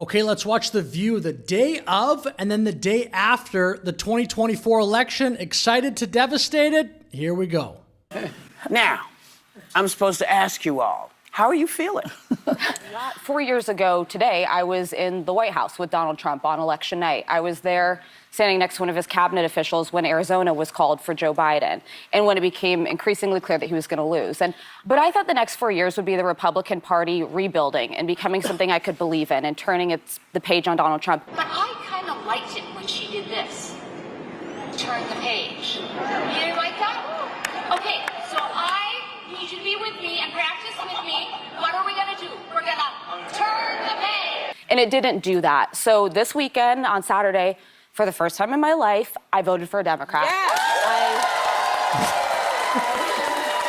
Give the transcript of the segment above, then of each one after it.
Okay, let's watch The View the day of and then the day after the 2024 election. Excited to devastated? Here we go. Now, I'm supposed to ask you all, how are you feeling? 4 years ago today, I was in the White House with Donald Trump on election night. I was there standing next to one of his cabinet officials when Arizona was called for Joe Biden and when it became increasingly clear that he was going to lose. But I thought the next 4 years would be the Republican Party rebuilding and becoming something I could believe in and turning the page on Donald Trump. But I kind of liked it when she did this. Turn the page. You didn't like that? Okay, so I need you to be with me and practice with me. What are we going to do? We're going to turn the page. And it didn't do that. So this weekend on Saturday, for the first time in my life, I voted for a Democrat.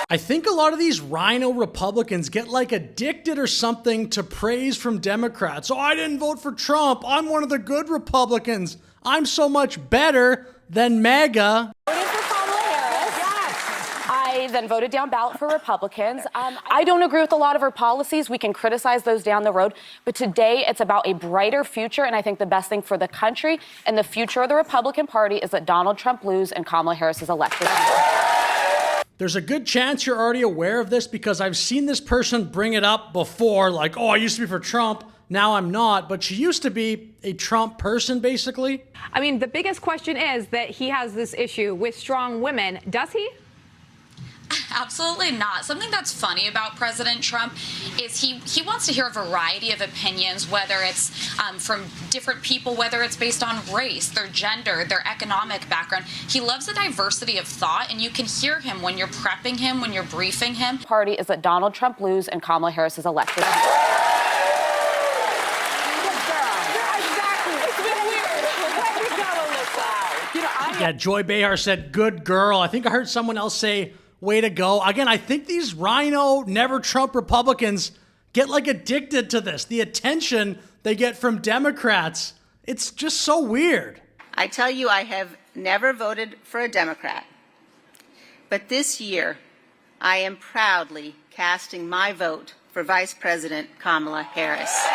I think a lot of these rhino Republicans get like addicted or something to praise from Democrats. Oh, I didn't vote for Trump. I'm one of the good Republicans. I'm so much better than MAGA. Voted for Kamala Harris. Yes. I then voted down ballot for Republicans. I don't agree with a lot of her policies. We can criticize those down the road. But today, it's about a brighter future. And I think the best thing for the country and the future of the Republican Party is that Donald Trump lose and Kamala Harris is elected. There's a good chance you're already aware of this because I've seen this person bring it up before, like, oh, I used to be for Trump, now I'm not. But she used to be a Trump person, basically. I mean, the biggest question is that he has this issue with strong women. Does he? Absolutely not. Something that's funny about President Trump is he wants to hear a variety of opinions, whether it's from different people, whether it's based on race, their gender, their economic background. He loves a diversity of thought, and you can hear him when you're prepping him, when you're briefing him. Party is that Donald Trump lose and Kamala Harris is elected. Yeah, Joy Behar said, good girl. I think I heard someone else say, way to go. Again, I think these rhino, never Trump Republicans get like addicted to this. The attention they get from Democrats. It's just so weird. I tell you, I have never voted for a Democrat. But this year, I am proudly casting my vote for Vice President Kamala Harris.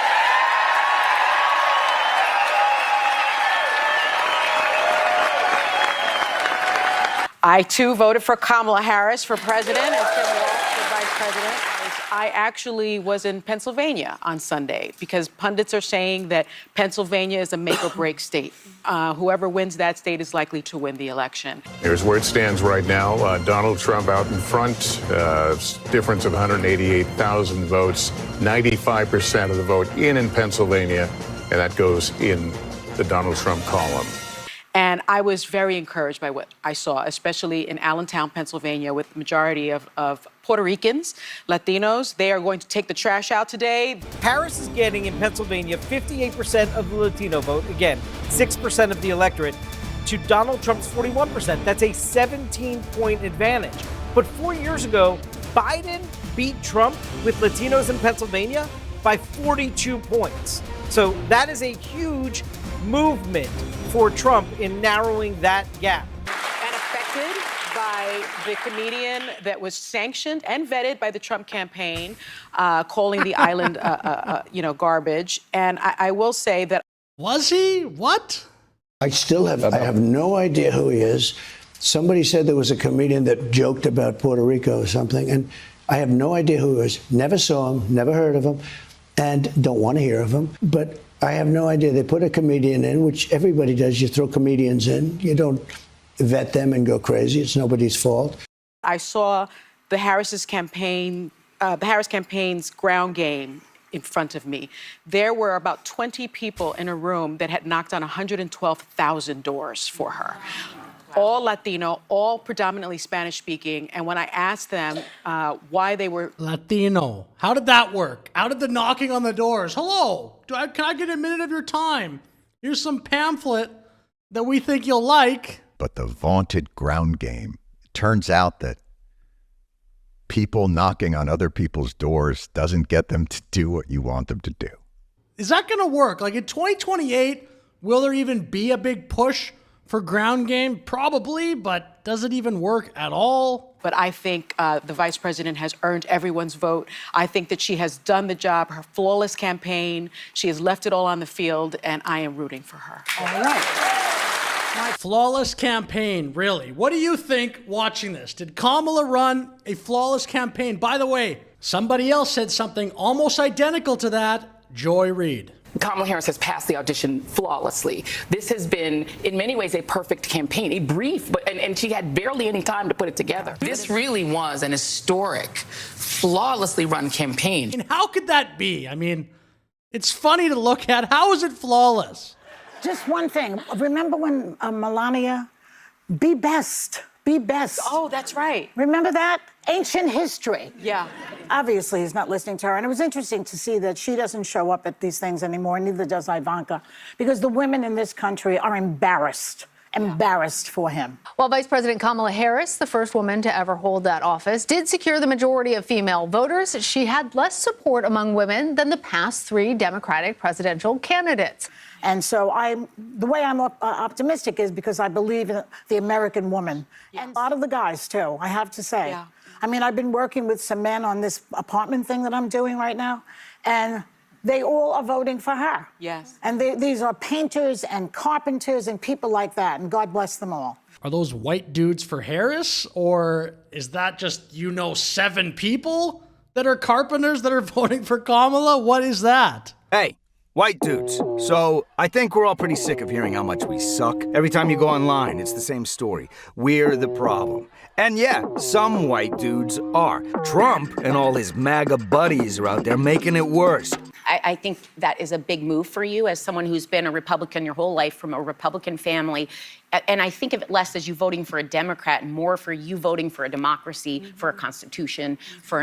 I, too, voted for Kamala Harris for president and Tim Walz for vice president. I actually was in Pennsylvania on Sunday because pundits are saying that Pennsylvania is a make-or-break state. Whoever wins that state is likely to win the election. Here's where it stands right now. Donald Trump out in front, difference of 188,000 votes, 95% of the vote in Pennsylvania, and that goes in the Donald Trump column. And I was very encouraged by what I saw, especially in Allentown, Pennsylvania, with the majority of Puerto Ricans, Latinos. They are going to take the trash out today. Harris is getting in Pennsylvania 58% of the Latino vote, again, 6% of the electorate, to Donald Trump's 41%. That's a 17-point advantage. But 4 years ago, Biden beat Trump with Latinos in Pennsylvania by 42 points. So that is a huge movement for Trump in narrowing that gap. And affected by the comedian that was sanctioned and vetted by the Trump campaign, calling the island, garbage. And I will say that. Was he? What? I have no idea who he is. Somebody said there was a comedian that joked about Puerto Rico or something, and I have no idea who he is. Never saw him, never heard of him, and don't want to hear of him. But I have no idea. They put a comedian in, which everybody does. You throw comedians in. You don't vet them and go crazy. It's nobody's fault. I saw the Harris campaign's ground game in front of me. There were about 20 people in a room that had knocked on 112,000 doors for her. All Latino, all predominantly Spanish-speaking. And when I asked them why they were Latino, how did that work? How did the knocking on the doors? Hello, can I get a minute of your time? Here's some pamphlet that we think you'll like. But the vaunted ground game, it turns out that people knocking on other people's doors doesn't get them to do what you want them to do. Is that going to work? Like in 2028, will there even be a big push for ground game? Probably, but does it even work at all? But I think the vice president has earned everyone's vote. I think that she has done the job, her flawless campaign. She has left it all on the field, and I am rooting for her. All right. Flawless campaign, really. What do you think watching this? Did Kamala run a flawless campaign? By the way, somebody else said something almost identical to that, Joy Reid. Kamala Harris has passed the audition flawlessly. This has been, in many ways, a perfect campaign, a brief, and she had barely any time to put it together. This really was an historic, flawlessly run campaign. And how could that be? I mean, it's funny to look at. How is it flawless? Just one thing. Remember when Melania, be best. Be best. Oh, that's right. Remember that? Ancient history. Yeah. Obviously, he's not listening to her. And it was interesting to see that she doesn't show up at these things anymore, neither does Ivanka, because the women in this country are embarrassed for him. While Vice President Kamala Harris, the first woman to ever hold that office, did secure the majority of female voters, she had less support among women than the past 3 Democratic presidential candidates. And so the way I'm optimistic is because I believe in the American woman. Yes. And a lot of the guys, too, I have to say. Yeah. I mean, I've been working with some men on this apartment thing that I'm doing right now, and they all are voting for her. Yes. And these are painters and carpenters and people like that, and God bless them all. Are those white dudes for Harris, or is that just, 7 people that are carpenters that are voting for Kamala? What is that? Hey. White dudes. So I think we're all pretty sick of hearing how much we suck. Every time you go online, it's the same story. We're the problem. And yeah, some white dudes are. Trump and all his MAGA buddies are out there making it worse. I think that is a big move for you as someone who's been a Republican your whole life from a Republican family. And I think of it less as you voting for a Democrat and more for you voting for a democracy, for a constitution, so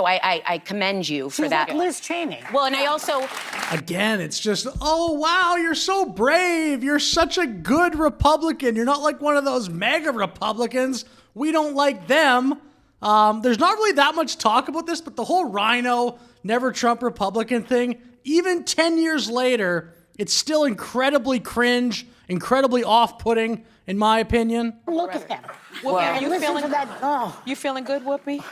I commend you for that. She's like Liz Cheney. Well, and I also... Again, it's just, oh, wow, you're so brave. You're such a good Republican. You're not like one of those mega Republicans. We don't like them. There's not really that much talk about this, but the whole Rhino, Never Trump Republican thing, even 10 years later, it's still incredibly cringe, incredibly off-putting, in my opinion. Look at them. Well, are you feeling that? Oh. You feeling good, Whoopi?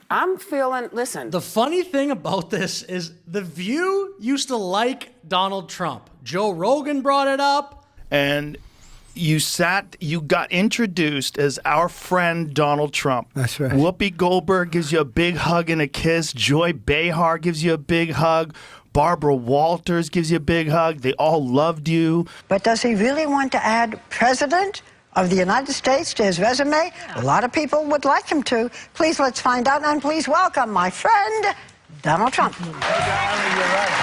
I'm feeling, listen. The funny thing about this is The View used to like Donald Trump. Joe Rogan brought it up. And you got introduced as our friend Donald Trump. That's right. Whoopi Goldberg gives you a big hug and a kiss. Joy Behar gives you a big hug. Barbara Walters gives you a big hug. They all loved you. But does he really want to add President of the United States to his resume? A lot of people would like him to. Please, let's find out, and please welcome my friend, Donald Trump. You're right.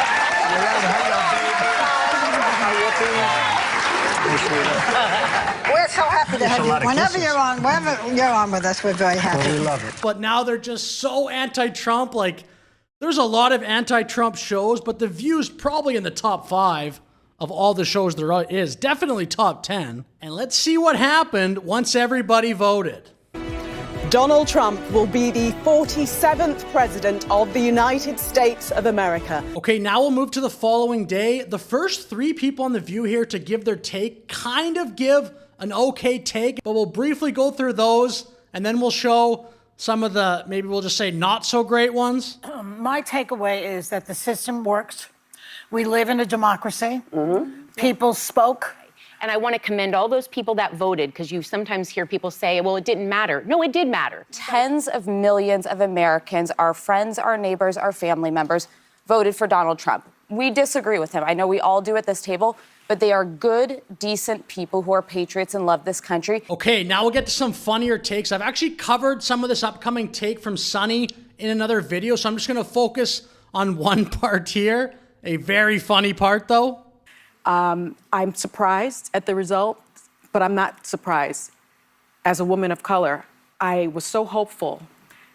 We're so happy to have you. Whenever you're on with us, we're very happy. We love it. But now they're just so anti-Trump. Like, there's a lot of anti-Trump shows, but The View's probably in the top 5 of all the shows there is. Definitely top 10. And let's see what happened once everybody voted. Donald Trump will be the 47th president of the United States of America. Okay, now we'll move to the following day. The first 3 people on The View here to give their take kind of give an okay take, but we'll briefly go through those, and then we'll show some of the, maybe we'll just say not so great ones. My takeaway is that the system works. We live in a democracy. Mm-hmm. People spoke. And I want to commend all those people that voted, because you sometimes hear people say, well, it didn't matter. No, it did matter. Tens of millions of Americans, our friends, our neighbors, our family members, voted for Donald Trump. We disagree with him. I know we all do at this table, but they are good, decent people who are patriots and love this country. Okay, now we'll get to some funnier takes. I've actually covered some of this upcoming take from Sunny in another video, so I'm just going to focus on one part here. A very funny part, though. I'm surprised at the result, but I'm not surprised. As a woman of color, I was so hopeful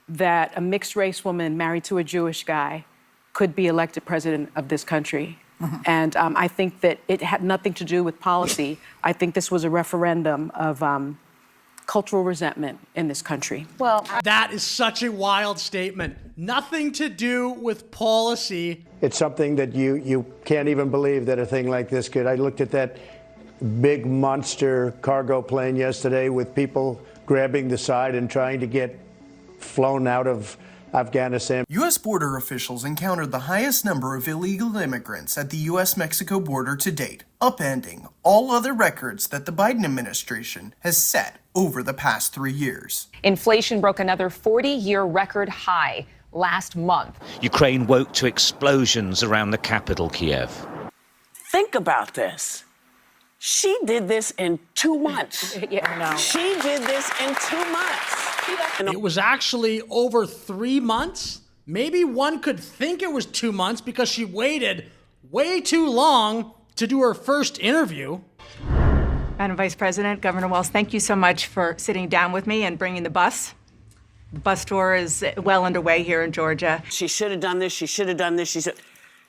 that a mixed-race woman married to a Jewish guy could be elected president of this country. Mm-hmm. And I think that it had nothing to do with policy. I think this was a referendum of cultural resentment in this country. Well, that is such a wild statement. Nothing to do with policy. It's something that you can't even believe that a thing like this could. I looked at that big monster cargo plane yesterday with people grabbing the side and trying to get flown out of Afghanistan. U.S. border officials encountered the highest number of illegal immigrants at the U.S.-Mexico border to date, upending all other records that the Biden administration has set over the past 3 years. Inflation broke another 40-year record high last month. Ukraine woke to explosions around the capital, Kiev. Think about this. She did this in 2 months. Yeah, no. She did this in 2 months. It was actually over 3 months. Maybe one could think it was 2 months because she waited way too long to do her first interview. Madam Vice President, Governor Walz, thank you so much for sitting down with me and bringing the bus. The bus tour is well underway here in Georgia. She should have done this. She should have done this.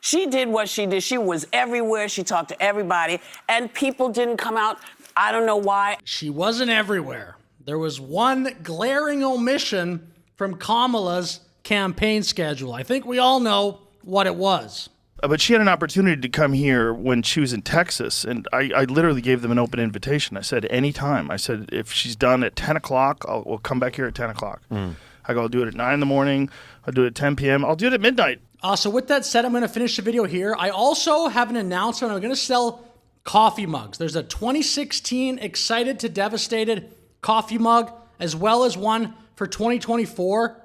She did what she did. She was everywhere. She talked to everybody, and people didn't come out. I don't know why. She wasn't everywhere. There was one glaring omission from Kamala's campaign schedule. I think we all know what it was. But she had an opportunity to come here when she was in Texas, and I literally gave them an open invitation. I said, anytime. I said, if she's done at 10 o'clock, we'll come back here at 10 o'clock. I go, I'll do it at 9 in the morning. I'll do it at 10 p.m. I'll do it at midnight. So with that said, I'm going to finish the video here. I also have an announcement. I'm going to sell coffee mugs. There's a 2016 Excited to Devastated coffee mug, as well as one for 2024.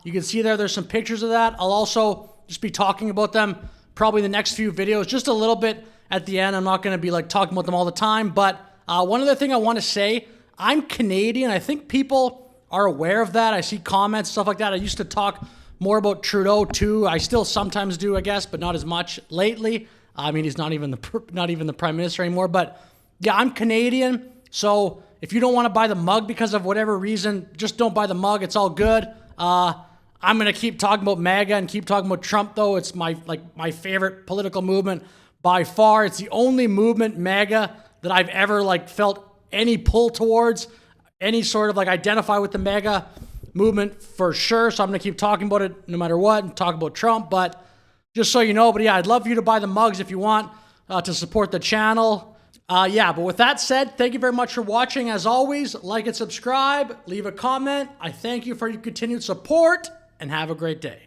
You can see there's some pictures of that. I'll also just be talking about them probably the next few videos, just a little bit at the end. I'm not going to be like talking about them all the time, but one other thing I want to say, I'm Canadian. I think people are aware of that. I see comments, stuff like that. I used to talk more about Trudeau too. I still sometimes do, I guess, but not as much lately. I mean, he's not even the prime minister anymore. But yeah, I'm Canadian. So if you don't want to buy the mug because of whatever reason, just don't buy the mug. It's all good. I'm gonna keep talking about MAGA and keep talking about Trump, though. It's my favorite political movement by far. It's the only movement, MAGA, that I've ever felt any pull towards, any sort of identify with the MAGA movement for sure. So I'm going to keep talking about it no matter what and talk about Trump. But just so you know, but yeah, I'd love for you to buy the mugs if you want to support the channel. But with that said, thank you very much for watching. As always, like and subscribe, leave a comment. I thank you for your continued support and have a great day.